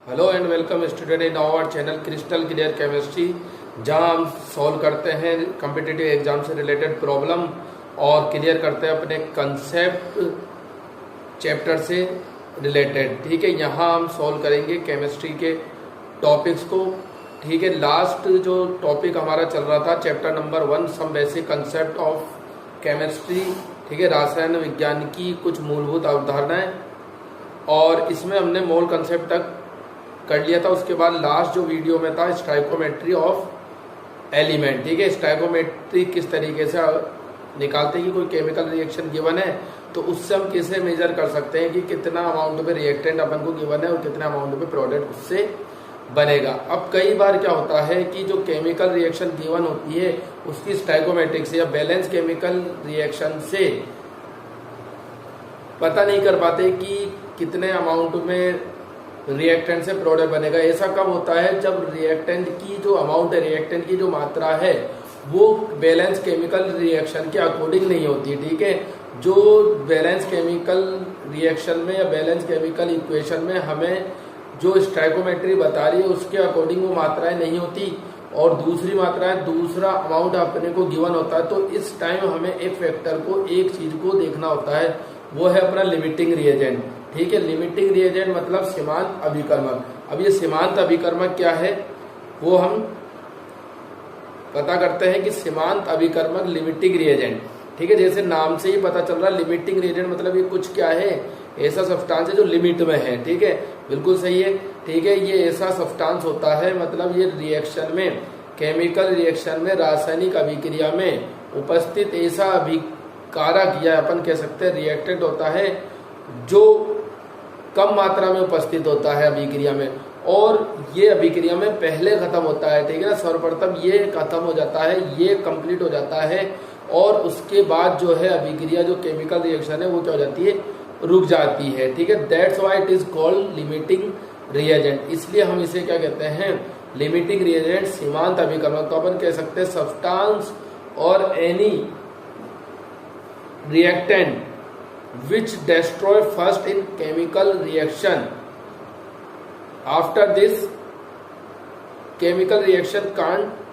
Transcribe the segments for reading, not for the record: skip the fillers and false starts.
Hello and welcome student in our channel crystal clear chemistry, जहां हम solve करते हैं कॉम्पिटिटिव एग्जाम से रिलेटेड प्रॉब्लम और क्लियर करते हैं अपने कंसेप्ट चैप्टर से रिलेटेड। ठीक है, यहाँ हम सॉल्व करेंगे केमिस्ट्री के टॉपिक्स को। ठीक है, लास्ट जो टॉपिक हमारा चल रहा था chapter number 1 some basic concept of chemistry. ठीक है, रसायन विज्ञान की कुछ मूलभूत अवधारणाएं, और इसमें हमने मोल कंसेप्ट तक कर लिया था। उसके बाद लास्ट जो वीडियो में था स्टाइकोमेट्री ऑफ एलिमेंट। ठीक है, स्टाइकोमेट्री किस तरीके से निकालते हैं कि कोई केमिकल रिएक्शन गिवन है तो उससे हम कैसे मेजर कर सकते हैं कि कितना अमाउंट पे रिएक्टेंट अपन को गिवन है और कितना अमाउंट पे प्रोडक्ट उससे बनेगा। अब कई बार क्या होता है कि जो केमिकल रिएक्शन गिवन होती है उसकी स्टाइकोमेट्रिक से या बैलेंस केमिकल रिएक्शन से पता नहीं कर पाते कि कितने अमाउंट में रिएक्टेंट से प्रोडक्ट बनेगा। ऐसा कब होता है जब रिएक्टेंट की जो अमाउंट है, रिएक्टेंट की जो मात्रा है वो बैलेंस केमिकल रिएक्शन के अकॉर्डिंग नहीं होती। ठीक है, जो बैलेंस केमिकल रिएक्शन में या बैलेंस केमिकल इक्वेशन में हमें जो स्टाइकोमेट्री बता रही है उसके अकॉर्डिंग वो मात्राएं नहीं होती, और दूसरी मात्राएं दूसरा अमाउंट अपने को गिवन होता है। तो इस टाइम हमें एक फैक्टर को, एक चीज को देखना होता है, वो है अपना लिमिटिंग रिएजेंट। ठीक है, लिमिटिंग रिएजेंट मतलब सीमांत अभिकर्मक। अब ये सीमांत अभिकर्मक क्या है वो हम पता करते हैं कि सीमांत अभिकर्मक लिमिटिंग रिएजेंट। ठीक है, जैसे नाम से ही पता चल रहा है लिमिटिंग रिएजेंट मतलब ये कुछ क्या है, ऐसा सब्सटेंस है जो लिमिट में है। ठीक है, बिल्कुल सही है। ठीक है, ये ऐसा सब्सटेंस होता है, मतलब ये रिएक्शन में, केमिकल रिएक्शन में, रासायनिक अभिक्रिया में उपस्थित ऐसा अभिकारक या अपन कह सकते हैं रिएक्टेंट होता है जो कम मात्रा में उपस्थित होता है अभिक्रिया में, और ये अभिक्रिया में पहले खत्म होता है। ठीक है ना, सर्वप्रथम ये खत्म हो जाता है, ये कंप्लीट हो जाता है, और उसके बाद जो है अभिक्रिया, जो केमिकल रिएक्शन है वो क्या हो जाती है, रुक जाती है। ठीक है, that's why it is called limiting reagent. इसलिए हम इसे क्या कहते हैं, लिमिटिंग रिएजेंट, सीमांत अभिकर्मक। तो अपन कह सकते हैं सब्सटेंस और any reactant which destroy first in chemical reaction, after this chemical reaction can't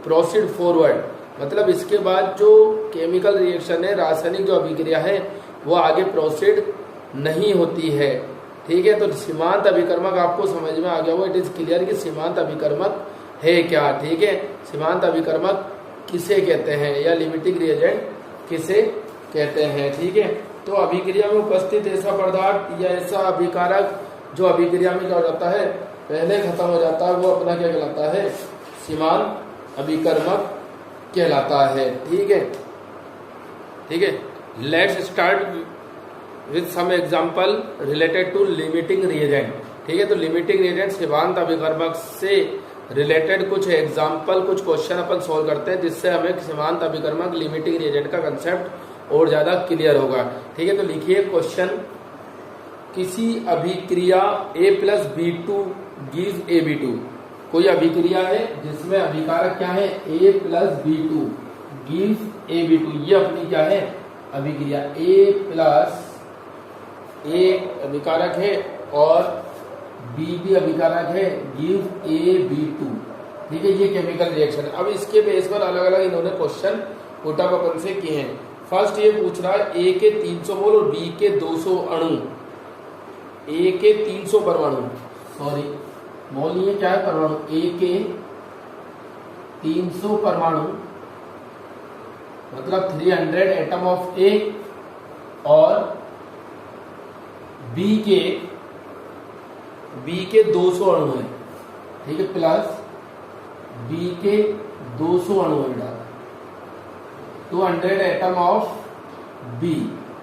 proceed forward। मतलब इसके बाद जो केमिकल रिएक्शन है, रासायनिक जो अभिक्रिया है वो आगे प्रोसीड नहीं होती है। ठीक है, तो सीमांत अभिकर्मक आपको समझ में आ गया वो, इट इज क्लियर कि सीमांत अभिकर्मक है क्या। ठीक है, सीमांत अभिकर्मक किसे कहते हैं या लिमिटिंग रिएजेंट किसे कहते हैं। ठीक है, तो अभिक्रिया में उपस्थित ऐसा पदार्थ या ऐसा अभिकारक जो अभिक्रिया में क्या हो जाता है, पहले खत्म हो जाता है, वो अपना क्या कहलाता है, सीमांत अभिकर्मक कहलाता है। ठीक है, ठीक है, let's start with some example related to limiting reagent. ठीक है, तो लिमिटिंग रिएजेंट सीमांत अभिकर्मक से रिलेटेड कुछ एग्जांपल, कुछ क्वेश्चन अपन सोल्व करते हैं जिससे हमें सीमांत अभिकर्मक लिमिटिंग रिएजेंट का कंसेप्ट और ज्यादा क्लियर होगा। ठीक है, तो लिखिए क्वेश्चन, किसी अभिक्रिया A+B2 gives AB2। कोई अभिक्रिया है जिसमें अभिकारक क्या है, A+B2 gives AB2। ये अपनी क्या है, अभिक्रिया A अभिकारक है और B भी अभिकारक है, gives AB2। ठीक है, ये केमिकल रिएक्शन है। अब इसके बेस पर अलग अलग इन्होंने क्वेश्चन पुटअप अपन से किए हैं। फर्स्ट ये पूछ रहा है ए के 300 मोल और बी के 200 अणु, ए के 300 परमाणु, सॉरी मोल ये क्या है, परमाणु, ए के 300 परमाणु मतलब 300 एटम ऑफ ए, और बी के 200 अणु है। ठीक है, प्लस बी के 200 अणु है, 200 एटम ऑफ बी।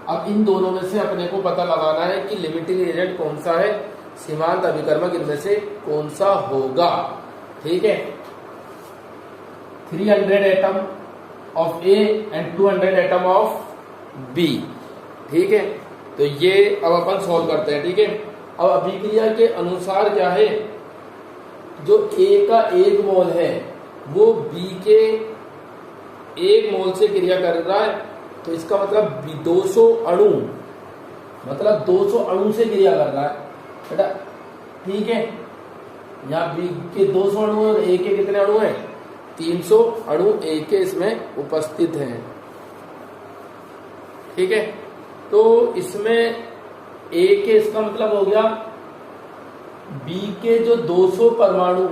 अब इन दोनों में से अपने को पता लगाना है कि लिमिटिंग एजेंट कौन सा है, सीमांत अभिकर्मक इनमें से कौन सा होगा। ठीक है, 300 atom of A and 200 atom of B. ठीक है, तो ये अब अपन सॉल्व करते हैं। ठीक है, अब अभिक्रिया के अनुसार क्या है, जो ए का 1 मोल है वो बी के 1 मोल से क्रिया कर रहा है, तो इसका मतलब 200 अणु, मतलब 200 अणु से क्रिया कर रहा है बेटा। ठीक है, यहाँ बी के 200 अणु और ए के कितने अणु हैं? 300 अणु ए के इसमें उपस्थित हैं। ठीक है, तो इसमें ए के इसका मतलब हो गया बी के जो 200 परमाणु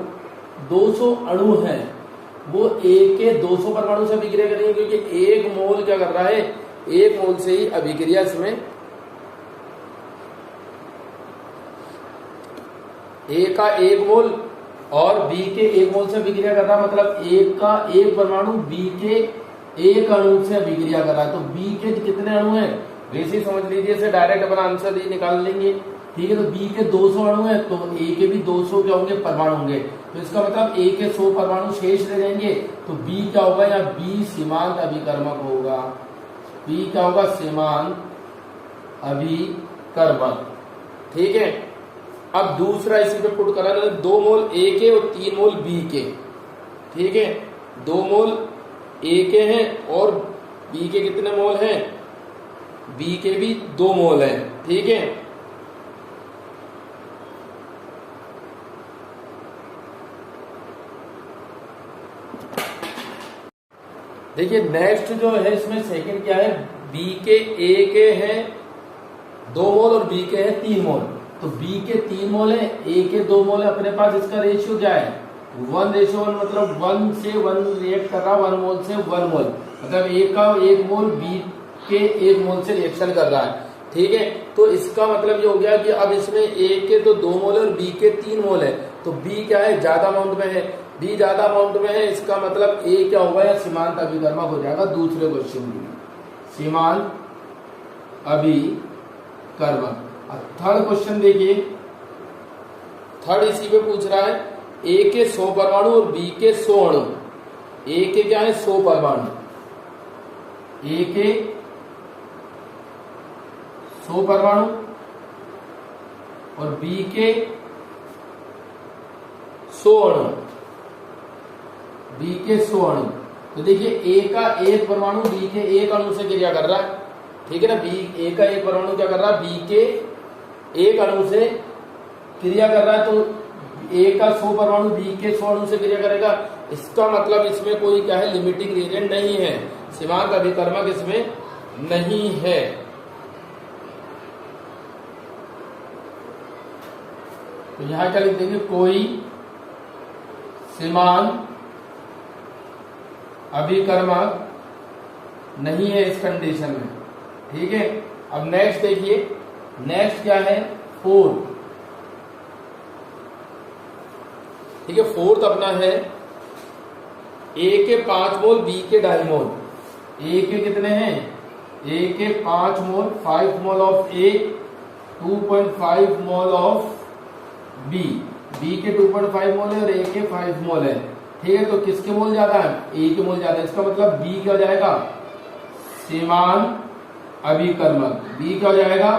200 अणु हैं वो ए के 200 परमाणु से अभिक्रिया करेंगे, क्योंकि एक मोल क्या कर रहा है? एक मोल से ही अभिक्रिया इसमें ए का एक मोल और बी के एक मोल से अभिक्रिया कर रहा, मतलब ए का एक परमाणु बी के एक अणु से अभिक्रिया कर रहा है। तो बी के कितने अणु हैं? वैसे ही समझ लीजिए, इसे डायरेक्ट अपना आंसर ही निकाल लेंगे। ठीक है, तो बी के 200 अणु हैं तो ए के भी 200 क्या होंगे? परमाणु होंगे। तो इसका मतलब ए के 100 परमाणु शेष रह जाएंगे। तो बी क्या होगा? या बी सीमांत अभिकर्मक होगा। बी क्या होगा? सीमांत अभिकर्मक। ठीक है, अब दूसरा इसी पे पुट करा, 2 मोल ए के और 3 मोल बी के। ठीक है, 2 मोल ए के हैं और बी के कितने मोल हैं? बी के भी 2 मोल हैं। ठीक है, देखिए नेक्स्ट जो है इसमें सेकंड क्या है? बी के ए के हैं 2 मोल और बी के हैं 3 मोल। तो बी के 3 मोल है, ए के 2 मोल है अपने पास। इसका रेशियो क्या है? 1:1, मतलब 1 से 1 रिएक्ट कर रहा, 1 मोल से 1 मोल, मतलब ए का 1 मोल बी के 1 मोल से रिएक्शन कर रहा है। ठीक है, तो इसका मतलब ये हो गया कि अब इसमें ए के तो 2 मोल है और बी के 3 मोल है। तो बी क्या है? ज्यादा अमाउंट में है। बी ज्यादा अमाउंट में है, इसका मतलब ए क्या होगा? या सीमांत अभिकर्मक हो जाएगा दूसरे क्वेश्चन में, सीमांत अभिकर्मक। थर्ड क्वेश्चन देखिए, थर्ड इसी पे पूछ रहा है ए के 100 परमाणु और बी के 100 अणु। ए के क्या है? 100 परमाणु, ए के 100 परमाणु और बी के 100 अणु, बी के 100 अणु। तो देखिए ए का एक परमाणु बी के एक अणु से क्रिया कर रहा है। ठीक है ना, बी ए का एक परमाणु क्या कर रहा है? बी के एक अणु से क्रिया कर रहा है। तो ए का 100 परमाणु बी के 100 अणु से क्रिया करेगा। इसका मतलब इसमें कोई क्या है? लिमिटिंग रिएजेंट नहीं है, सीमांत अभिकर्मक इसमें नहीं है। तो यहां क्या लिख देंगे? कोई सीमांत अभिकर्मक नहीं है इस कंडीशन में। ठीक है, अब नेक्स्ट देखिए, नेक्स्ट क्या है? 4। ठीक है, फोर्थ अपना है ए के 5 मोल बी के 2.5 मोल। ए के कितने हैं? ए के 5 mole, 5 mole of A, 2.5 mole of B. B के 2.5 मोल है और ए के 5 मोल है। ठीक है, तो किसके मोल ज्यादा है? ए के मोल ज्यादा है। इसका मतलब बी क्या हो जाएगा? सीमांत अभिकर्मक। बी क्या हो जाएगा?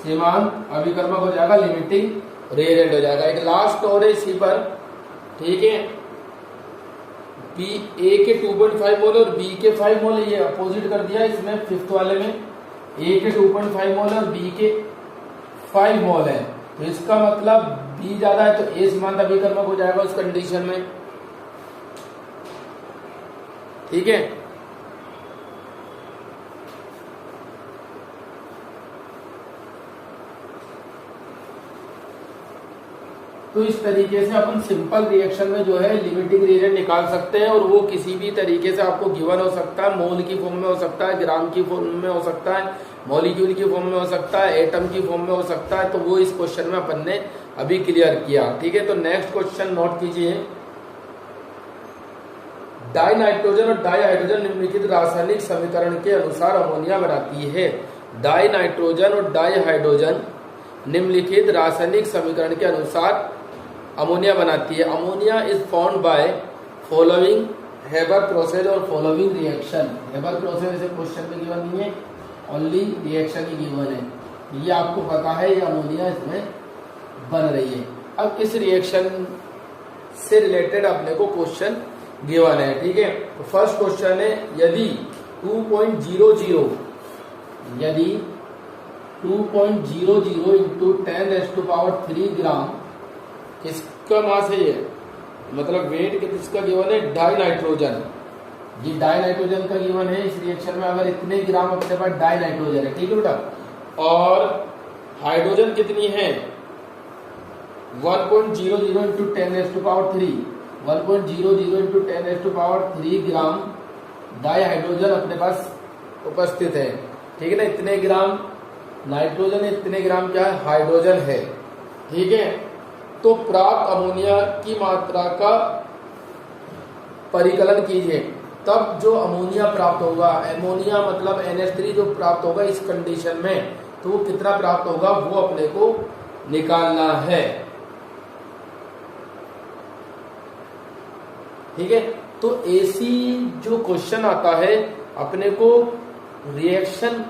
सीमांत अभिकर्मक हो जाएगा, लिमिटिंग रिएजेंट हो जाएगा। एक लास्ट और है इसी पर। ठीक है, बी ए के 2.5 मोल और बी के 5 मोल, ये अपोजिट कर दिया इसमें फिफ्थ वाले में। ए के 2.5 मोल है और बी के 5 मोल है। तो इसका मतलब बी ज्यादा है तो ए सीमांत अभिकर्मक हो जाएगा उस कंडीशन में। ठीक है, तो इस तरीके से अपन सिंपल रिएक्शन में जो है लिमिटिंग रिएजेंट निकाल सकते हैं, और वो किसी भी तरीके से आपको गिवन हो सकता है। मोल की फॉर्म में हो सकता है, ग्राम की फॉर्म में हो सकता है, मॉलिक्यूल की फॉर्म में हो सकता है, एटम की फॉर्म में हो सकता है। तो वो इस क्वेश्चन में अपन ने अभी क्लियर किया। ठीक है, तो नेक्स्ट क्वेश्चन नोट कीजिए। डाई नाइट्रोजन और डाई हाइड्रोजन निम्नलिखित रासायनिक समीकरण के अनुसार अमोनिया बनाती है। डाई नाइट्रोजन और डाई हाइड्रोजन निम्नलिखित रासायनिक समीकरण के अनुसार अमोनिया बनाती है। Ammonia is formed by following Haber process और फॉलोइंग रिएक्शन। हेबर प्रोसेस ऐसे क्वेश्चन में गिवन नहीं है, ओनली रिएक्शन ही गिवन है। ये आपको पता है, ये अमोनिया इसमें बन रही है। अब इस रिएक्शन से रिलेटेड अपने को क्वेश्चन गिवन है। ठीक है, तो फर्स्ट क्वेश्चन है, यदि 2.00 इंटू 10⁻³ ग्राम किसका मास है ये, मतलब वेट किसका गिवन है, डाई नाइट्रोजन। ये डाई नाइट्रोजन का गिवन है। इस रिएक्शन में अगर इतने ग्राम अपने पास डाई नाइट्रोजन है, ठीक है बेटा, और हाइड्रोजन कितनी है 1.00 इंटू 10⁻³ 1.00 इंटू 10⁻³ ग्राम डाई हाइड्रोजन अपने पास उपस्थित है, ठीक है ना। इतने ग्राम नाइट्रोजन है, इतने ग्राम क्या है, हाइड्रोजन है, ठीक है। तो प्राप्त अमोनिया की मात्रा का परिकलन कीजिए, तब जो अमोनिया प्राप्त होगा, अमोनिया मतलब NH3 जो प्राप्त होगा इस कंडीशन में, तो वो कितना प्राप्त होगा वो अपने को निकालना है, ठीक है। तो ऐसी जो क्वेश्चन आता है अपने को रिएक्शन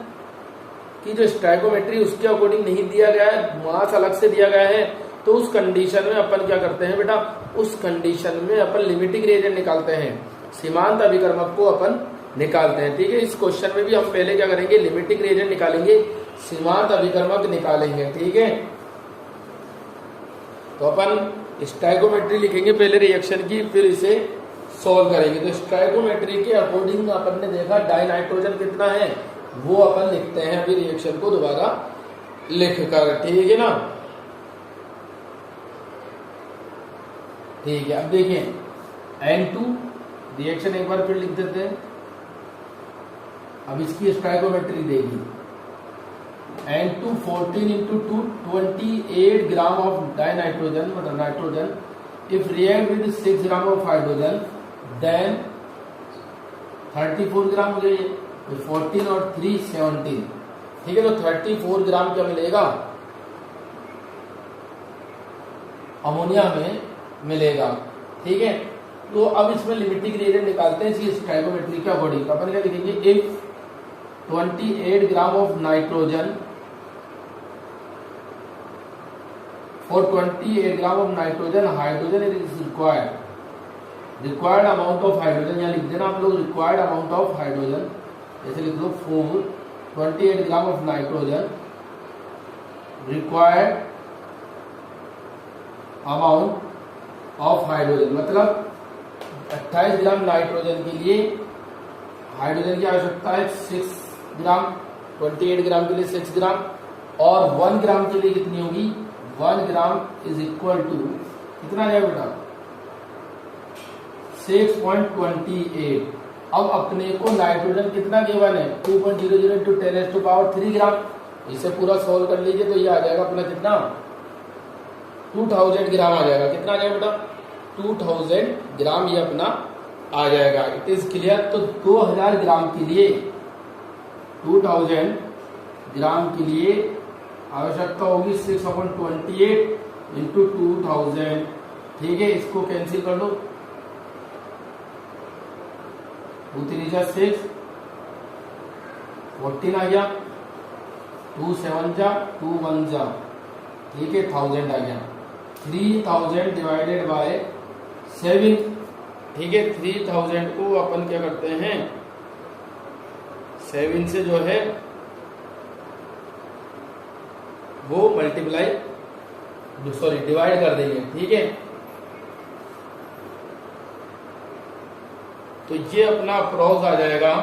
की जो स्टोइकोमेट्री उसके अकॉर्डिंग नहीं दिया गया है, मास अलग से दिया गया है, तो उस कंडीशन में अपन क्या करते हैं बेटा, उस कंडीशन में अपन लिमिटिंग रिएजेंट निकालते हैं, सीमांत अभिकर्मक को अपन निकालते हैं, ठीक है। इस क्वेश्चन में भी हम पहले क्या करेंगे, लिमिटिंग रिएजेंट निकालेंगे, सीमांत अभिकर्मक निकालेंगे, ठीक है। तो अपन स्टोइकोमेट्री लिखेंगे पहले रिएक्शन की, फिर इसे सॉल्व करेंगे। तो स्टोइकोमेट्री के अकॉर्डिंग अपन ने देखा डाई नाइट्रोजन कितना है वो अपन लिखते हैं अभी रिएक्शन को दोबारा लिख कर, ठीक है ना। ठीक है, अब देखिए N2 रिएक्शन एक बार फिर लिख देते हैं। अब इसकी स्टोइकोमेट्री देगी N2 14 into 2 28 gram of dinitrogen मतलब nitrogen, if react with 6 gram of hydrogen then 34 gram हो गए, 14 और 3 17, ठीक है। तो 34 ग्राम क्या मिलेगा, अमोनिया में मिलेगा, ठीक है। तो अब इसमें लिमिटिंग रिएजेंट निकालते हैं इसी स्टोइकोमेट्री के अकॉर्डिंग। अपन क्या लिखेंगे, if 28 gram of nitrogen for 28 gram of nitrogen hydrogen is required amount of hydrogen, यहाँ लिख देना आप लोग रिक्वायर्ड अमाउंट ऑफ हाइड्रोजन, ऐसे लिख दो 28 gram of nitrogen required amount of hydrogen, मतलब 28 ग्राम नाइट्रोजन के लिए हाइड्रोजन की आवश्यकता है 6 ग्राम, 28 ग्राम के लिए 6 ग्राम, और 1 ग्राम के लिए कितनी होगी, 1 ग्राम इज इक्वल टू कितना आ जाएगा बेटा 6.28। अब अपने को नाइट्रोजन कितना गिवन है 2.00 इंटू 10⁻³ ग्राम, इसे पूरा सॉल्व कर लीजिए तो ये आ जाएगा अपना कितना 2000 ग्राम आ जाएगा। कितना आ जाएगा बेटा 2000 ग्राम ये अपना आ जाएगा। It is clear. तो 2000 ग्राम के लिए 2000 ग्राम के लिए आवश्यकता होगी 6/28 इंटू 2000, ठीक है। इसको कैंसिल कर दो, 2 3 जा 6, 14 आ गया, 2 7 जा 2 1 जा, ठीक है, 1000 आ गया। 3000 डिवाइडेड बाय 7, ठीक है। 3000 को अपन क्या करते हैं 7 से जो है वो डिवाइड कर देंगे, ठीक है। तो ये अपना अप्रोक्स आ जाएगा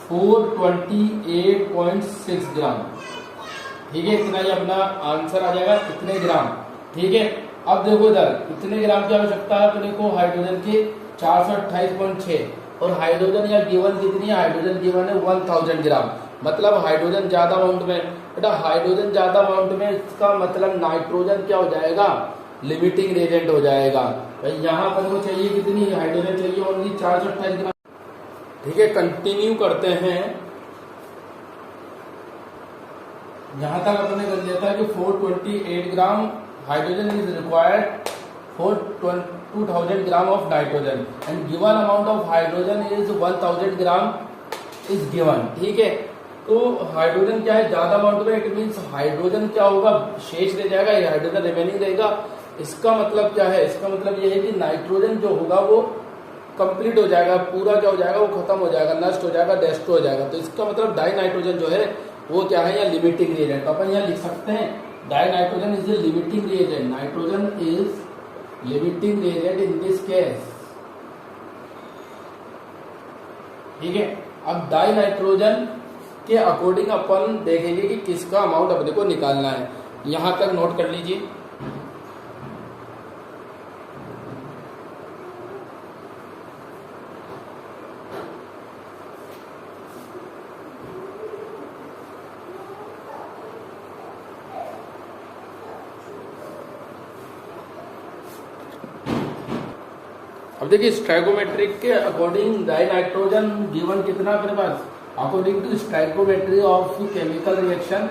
428.6 ग्राम, ठीक है। इतना ही अपना आंसर आ जाएगा, कितने ग्राम, ठीक है। अब देखो इधर कितने ग्राम की आवश्यकता है अपने को हाइड्रोजन के 428.6, और हाइड्रोजन या गिवन कितनी है, हाइड्रोजन गिवन है 1000 ग्राम, मतलब हाइड्रोजन ज्यादा अमाउंट में। बेटा हाइड्रोजन ज्यादा अमाउंट में इसका मतलब नाइट्रोजन क्या हो जाएगा, लिमिटिंग रिएजेंट हो जाएगा। यहाँ पर को चाहिए कितनी हाइड्रोजन चाहिए, ओनली 428 ग्राम, ठीक है। कंटिन्यू करते हैं, यहां तक अपने कर लिया था कि 428 gram hydrogen is required for 2000 gram of nitrogen and given amount of hydrogen is 1000 gram is given, ठीक है। तो हाइड्रोजन क्या है ज्यादा अमाउंट में, इट मीन्स हाइड्रोजन क्या होगा शेष रह जाएगा, ये हाइड्रोजन रिमेनिंग रहेगा। इसका मतलब क्या है, इसका मतलब ये है कि नाइट्रोजन जो होगा वो कंप्लीट हो जाएगा, पूरा क्या हो जाएगा वो खत्म हो जाएगा, नष्ट हो जाएगा, डेस्ट्रॉय हो जाएगा। तो इसका मतलब डाई नाइट्रोजन जो है वो क्या है या लिमिटिंग रिएजेंट। तो अपन यहाँ लिख सकते हैं dinitrogen is the limiting reagent, nitrogen is limiting reagent in this case. ठीक है, अब डाइनाइट्रोजन के अकॉर्डिंग अपन देखेंगे कि किसका अमाउंट अपने को निकालना है। यहां तक नोट कर लीजिए। अब देखिए स्टैकोमेट्रिक के अकॉर्डिंग डाइनाइट्रोजन गिवन कितना अपने पास, according to stoichiometry of chemical reaction,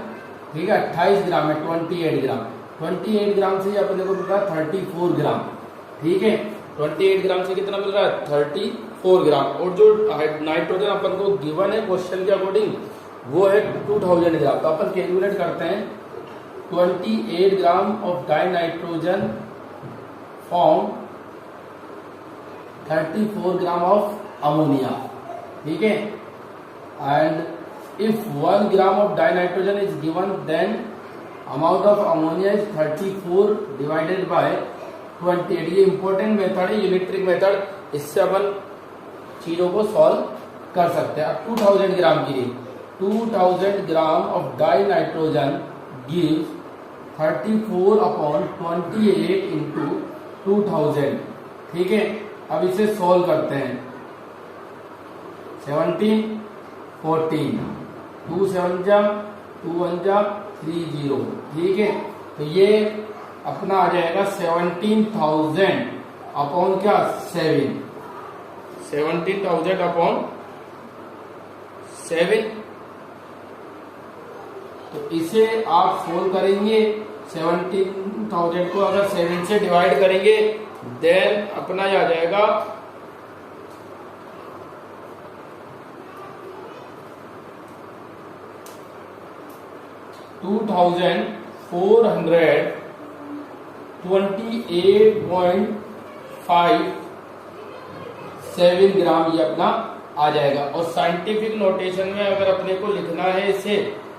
ठीक है 28 ग्राम है, 28 ग्राम, 28 ग्राम से अपने को मिल रहा है 34 ग्राम। ठीक है, 28 ग्राम से कितना मिल रहा है 34 ग्राम। और जो नाइट्रोजन अपन को गिवन है क्वेश्चन के अकॉर्डिंग वो है 2000 ग्राम। तो अपन कैलकुलेट करते हैं 28 gram of dinitrogen form 34 gram of ammonia. ठीक है, and if 1 gram of dinitrogen is given then amount of ammonia is 34 divided by 28। ये इंपॉर्टेंट मेथड है, यूनिट्रिक मेथड, इससे अपन चीजों को सॉल्व कर सकते हैं। अब 2000 ग्राम की 2000 ग्राम of dinitrogen gives 34 upon 28 into 2000। ठीक है, अब इसे सॉल्व करते हैं। 17 14 2 7 जा 2 1 जा 30। ठीक है, तो ये अपना आ जाएगा 17,000 अपॉन क्या 7, 17,000 अपॉन 7। तो इसे आप सोल्व करेंगे, 17,000 को अगर 7 से डिवाइड करेंगे देन अपना आ जाएगा 2428.57 ग्राम ये अपना आ जाएगा। और साइंटिफिक नोटेशन में अगर अपने को लिखना है इसे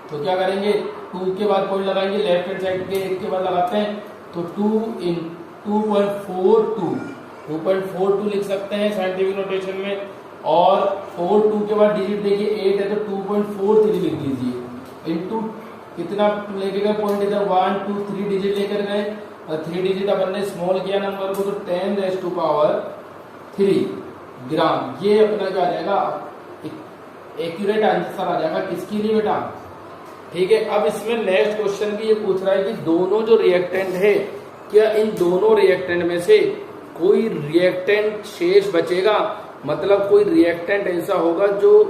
तो क्या करेंगे, 2 के बाद पॉइंट लगाएंगे, लेफ्ट हैंड साइड के 1 के बाद लगाते हैं तो 2.42 लिख सकते हैं साइंटिफिक नोटेशन में। और 42 के बाद डिजिट देखिए 8 है तो 2.43 लिख दीजिए, इनटू कितना लेके गए पॉइंट इधर 1 2 3 डिजिट लेकर गए और 3 डिजिट अपन ने स्मॉल किया नंबर को तो 10⁻³ ग्राम। ये अपना क्या आ जाएगा, एक्यूरेट आंसर आ जाएगा किसके लिए बेटा। ठीक है, अब इसमें नेक्स्ट क्वेश्चन भी ये पूछ रहा है कि दोनों जो रिएक्टेंट है क्या इन दोनों रिएक्टेंट में से कोई रिएक्टेंट शेष बचेगा, मतलब कोई रिएक्टेंट ऐसा होगा जो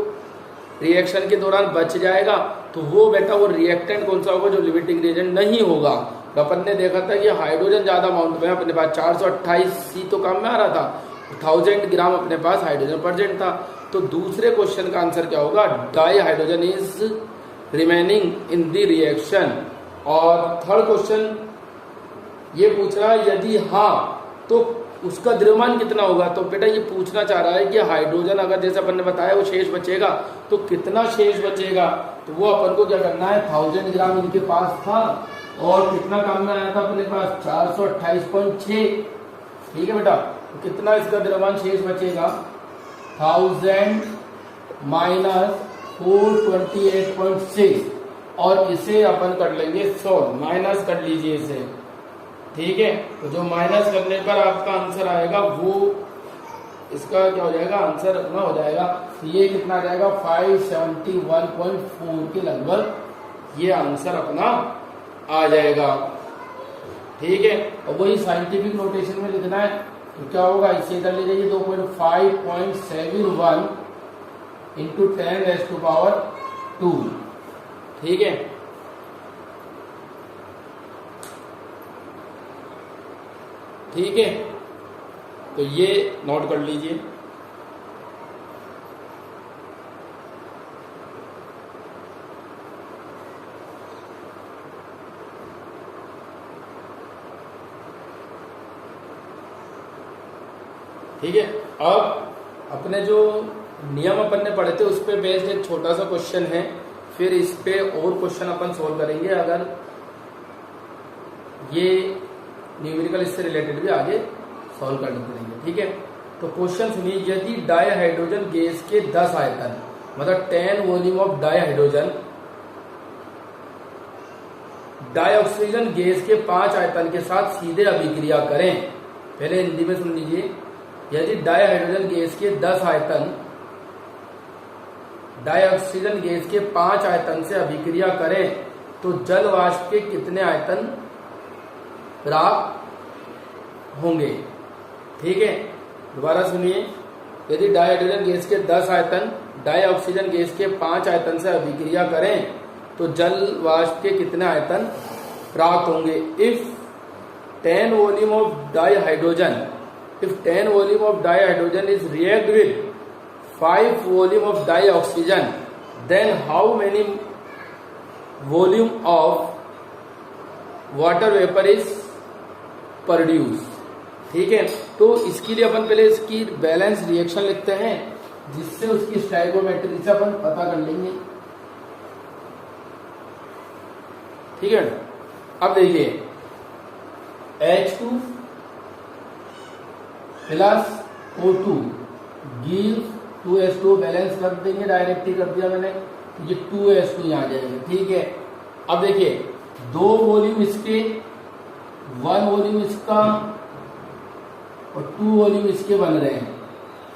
रिएक्शन के दौरान बच जाएगा, तो वो बेटा वो रिएक्टेंट कौन सा होगा जो लिमिटिंग रिएजेंट नहीं होगा। अपन ने देखा था कि हाइड्रोजन ज्यादा अमाउंट में अपने पास 428 तो काम में आ रहा था, 1000 ग्राम अपने पास हाइड्रोजन प्रेजेंट था। तो दूसरे क्वेश्चन का आंसर क्या होगा, di hydrogen is remaining in the reaction. और थर्ड क्वेश्चन ये पूछ रहा है यदि हाँ तो उसका द्रव्यमान कितना होगा। तो बेटा ये पूछना चाह रहा है कि हाइड्रोजन अगर जैसे अपन ने बताया वो शेष बचेगा तो कितना शेष बचेगा, तो वो अपन को क्या करना है 1000 ग्राम इनके पास था और कितना काम में आया था अपने पास 428.6। ठीक है बेटा, तो कितना इसका द्रव्यमान शेष बचेगा 1000 माइनस 428.6 और इसे अपन कर लेंगे 100, माइनस कर लीजिए इसे। ठीक है, तो जो माइनस करने पर आपका आंसर आएगा वो इसका क्या हो जाएगा, आंसर अपना हो जाएगा। तो ये कितना आ जाएगा 571.4 के लगभग ये आंसर अपना आ जाएगा। ठीक है, और वही साइंटिफिक नोटेशन में लिखना है तो क्या होगा, इसे इधर ले जाइए 2.5.71 इंटू 10⁻²। ठीक है, ठीक है, तो ये नोट कर लीजिए। ठीक है, अब अपने जो नियम अपन ने पढ़े थे उस पे बेस्ड एक छोटा सा क्वेश्चन है, फिर इस पे और क्वेश्चन अपन सोल्व करेंगे। अगर ये न्यूमेरिकल इससे रिलेटेड भी आगे सॉल्व करने पड़ेंगे, ठीक है। तो क्वेश्चन सुनिए, यदि डाई हाइड्रोजन गैस के 10 आयतन मतलब 10 volume of dihydrogen dioxygen gas के 5 आयतन के साथ सीधे अभिक्रिया करें। पहले हिंदी में सुन लीजिए, यदि डाई हाइड्रोजन गैस के 10 आयतन डाई ऑक्सीजन गैस के 5 आयतन से अभिक्रिया करें तो जल वाष्प के कितने आयतन प्राप्त होंगे, ठीक है। दोबारा सुनिए, यदि डाई हाइड्रोजन गैस के 10 आयतन डाई ऑक्सीजन गैस के 5 आयतन से अभिक्रिया करें तो जल वाष्प के कितने आयतन प्राप्त होंगे। If 10 volume of dihydrogen is react with 5 volume of dioxygen, then how many volume of water vapour is produce, ठीक है। तो इसके लिए अपन पहले इसकी बैलेंस रिएक्शन लिखते हैं, जिससे उसकी स्टोइकोमेट्री से अपन पता कर लेंगे, ठीक है। अब देखिए, H2 plus O2 give 2H2, balance कर देंगे, डायरेक्ट ही कर दिया मैंने, ये 2H2 यहाँ जाएंगे, ठीक है। अब देखिए, 2 वॉल्यूम इसके, 1 वॉल्यूम इसका और 2 वॉल्यूम इसके बन रहे हैं,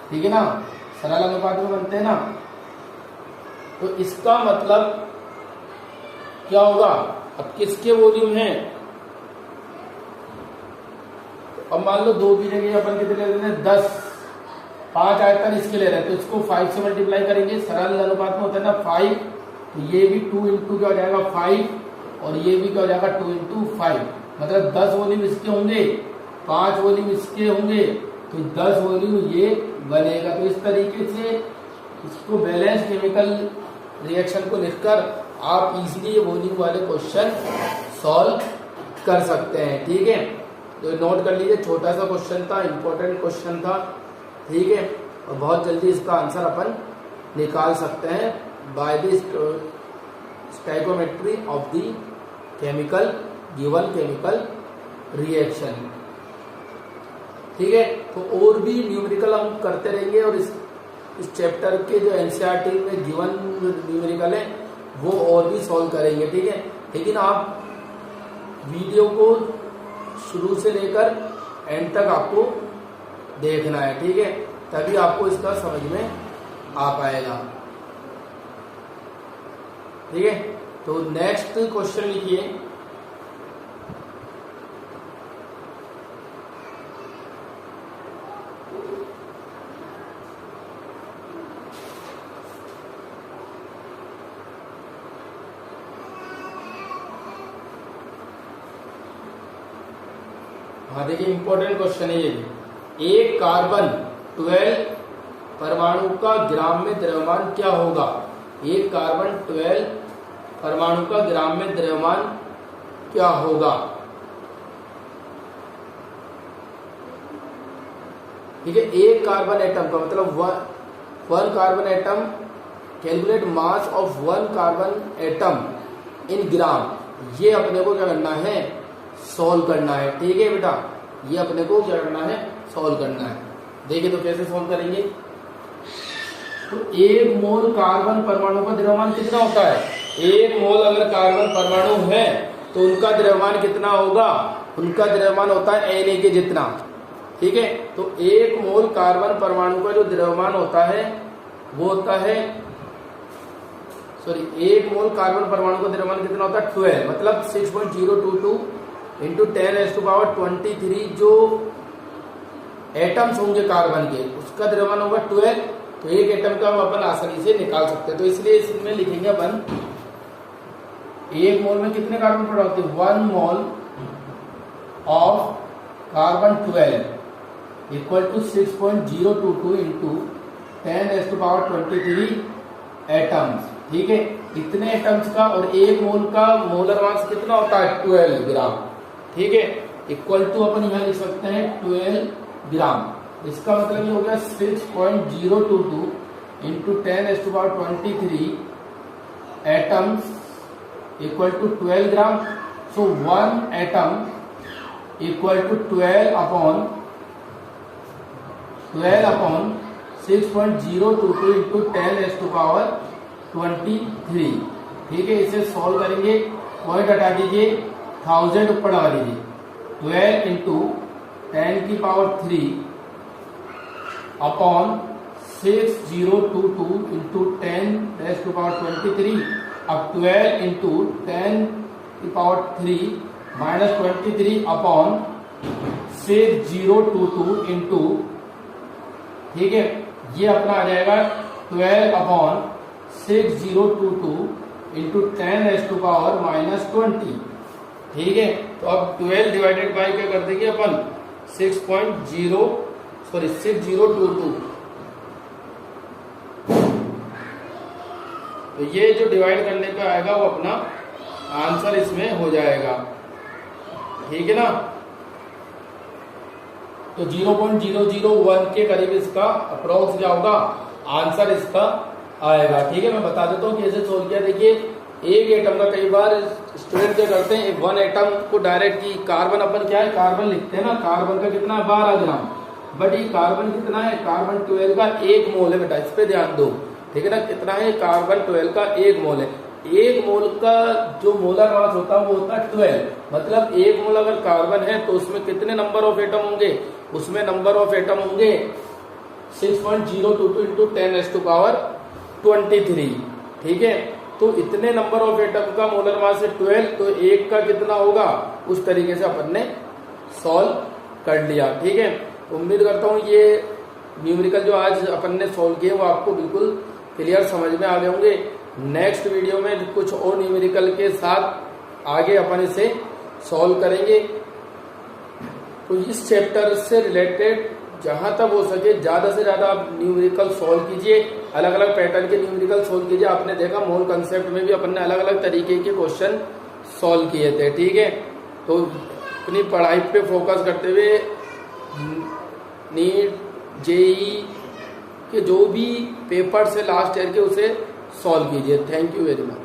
ठीक है ना, सरल अनुपात में बनते हैं ना। तो इसका मतलब क्या होगा, अब किसके वॉल्यूम है, तो अब मान लो 2 की जगह अपन कितने ले रहे हैं, 10, 5 आयतन इसके ले रहे हैं, तो इसको 5 से मल्टीप्लाई करेंगे, सरल अनुपात में होता है ना 5, तो ये भी 2 इंटू क्या हो जाएगा 5, और ये भी क्या हो जाएगा 2 इंटू 5, मतलब 10 वॉल्यूम इसके होंगे, 5 वॉल्यूम इसके होंगे, तो 10 वॉल्यूम ये बनेगा। तो इस तरीके से इसको बैलेंस केमिकल रिएक्शन को लिखकर आप इजीली ये वॉल्यूम वाले क्वेश्चन सॉल्व कर सकते हैं, ठीक है। तो नोट कर लीजिए, छोटा सा क्वेश्चन था, इंपॉर्टेंट क्वेश्चन था, ठीक है, और बहुत जल्दी इसका आंसर अपन निकाल सकते हैं by the stoichiometry of the chemical given chemical reaction, ठीक है। तो और भी न्यूमेरिकल हम करते रहेंगे, और इस चैप्टर के जो एनसीईआरटी में गिवन न्यूमेरिकल है वो और भी सॉल्व करेंगे, ठीक है। लेकिन आप वीडियो को शुरू से लेकर एंड तक आपको देखना है, ठीक है, तभी आपको इसका समझ में आ पाएगा, ठीक है। तो नेक्स्ट क्वेश्चन लिखिए, हाँ देखिए, इंपॉर्टेंट क्वेश्चन है ये। एक कार्बन 12 परमाणु का ग्राम में द्रव्यमान क्या होगा। एक कार्बन 12 परमाणु का ग्राम में द्रव्यमान क्या होगा, ठीक है। एक कार्बन एटम का मतलब one carbon atom, calculate mass of 1 carbon atom in gram, ये अपने को क्या करना है, सॉल्व करना है, ठीक है बेटा, ये अपने को क्या करना है, सॉल्व करना है। देखिए तो कैसे सॉल्व करेंगे। तो 1 मोल कार्बन परमाणु का द्रव्यमान कितना होता है, 1 मोल अगर कार्बन परमाणु है तो उनका द्रव्यमान कितना होगा, उनका द्रव्यमान होता है Na के जितना, ठीक है। तो 1 मोल कार्बन परमाणु का जो द्रव्यमान होता है वो होता है, सॉरी, 1 मोल कार्बन परमाणु का द्रव्यमान कितना होता है 12, मतलब 6.022 इंटू 10⁻23 जो एटम्स होंगे कार्बन के, उसका द्रव्यमान होगा 12। तो एक एटम का हम अपन आसानी से निकाल सकते हैं, तो इसलिए इसमें लिखेंगे अपन 1 मोल में कितने कार्बन पड़ा होते हैं, 1 mole of carbon 12 equal to 6.022 into 10⁻23 atoms, ठीक है। इतने एटम्स का और 1 मोल का मोलर मास कितना होता है 12 ग्राम, ठीक है। इक्वल टू अपन यहां लिख सकते हैं 12 ग्राम, इसका मतलब ये हो गया 6.022 into 10⁻23 atoms equal to 12 gram. So 1 atom equal to 12 upon 6.022 into 10⁻23। ठीक है, इसे सॉल्व करेंगे, पॉइंट हटा दीजिए, 1000 ऊपर लगा दीजिए, 12 इंटू 10⁻³ अपॉन 6022 इंटू 10⁻23। अब 12 इंटू 10⁻³ माइनस 23 अपॉन 6022 इंटू, ठीक है, ये अपना आ जाएगा 12 अपॉन 6022 इंटू 10⁻⁻20। ठीक है, तो अब 12 डिवाइडेड बाई क्या कर देंगे अपन 6022। तो ये जो डिवाइड करने पे आएगा वो अपना आंसर इसमें हो जाएगा। ठीक है ना, तो 0.001 के करीब इसका अप्रोक्स क्या होगा, आंसर इसका आएगा। ठीक है, मैं बता देता हूँ कैसे सोल्व किया। देखिए, एक एटम का कई बार स्टूडेंट क्या करते हैं, वन एटम को डायरेक्ट की कार्बन, अपन क्या है कार्बन लिखते हैं ना, कार्बन का कितना है 12 ग्राम, बट ये कार्बन कितना है, कार्बन 12 का 1 मोल है बेटा, इस पे ध्यान दो। ठीक है ना, कितना है, कार्बन 12 का 1 मोल है। 1 मोल का जो मोलर मास होता है वो होता है 12, मतलब 1 मोल अगर कार्बन है तो उसमें कितने नंबर ऑफ एटम होंगे, उसमें नंबर ऑफ एटम होंगे 6.022 इंटू 10⁻23। ठीक है, तो इतने नंबर ऑफ एटम का मोलर मास है 12, तो 1 का कितना होगा, उस तरीके से अपन ने सॉल्व कर लिया। ठीक है, उम्मीद करता हूँ ये न्यूमेरिकल जो आज अपन ने सॉल्व किए वो आपको बिल्कुल क्लियर समझ में आ गए होंगे। नेक्स्ट वीडियो में कुछ और न्यूमेरिकल के साथ आगे अपन इसे सॉल्व करेंगे। तो इस चैप्टर से रिलेटेड जहां तक हो सके ज्यादा से ज्यादा आप न्यूमेरिकल सॉल्व कीजिए, अलग अलग पैटर्न के न्यूमेरिकल सॉल्व कीजिए। आपने देखा मोल कंसेप्ट में भी अपन ने अलग अलग तरीके के क्वेश्चन सॉल्व किए थे। ठीक है, तो अपनी पढ़ाई पे फोकस करते हुए नीट जेई के जो भी पेपर से लास्ट ईयर के उसे सॉल्व कीजिए। Thank you very much.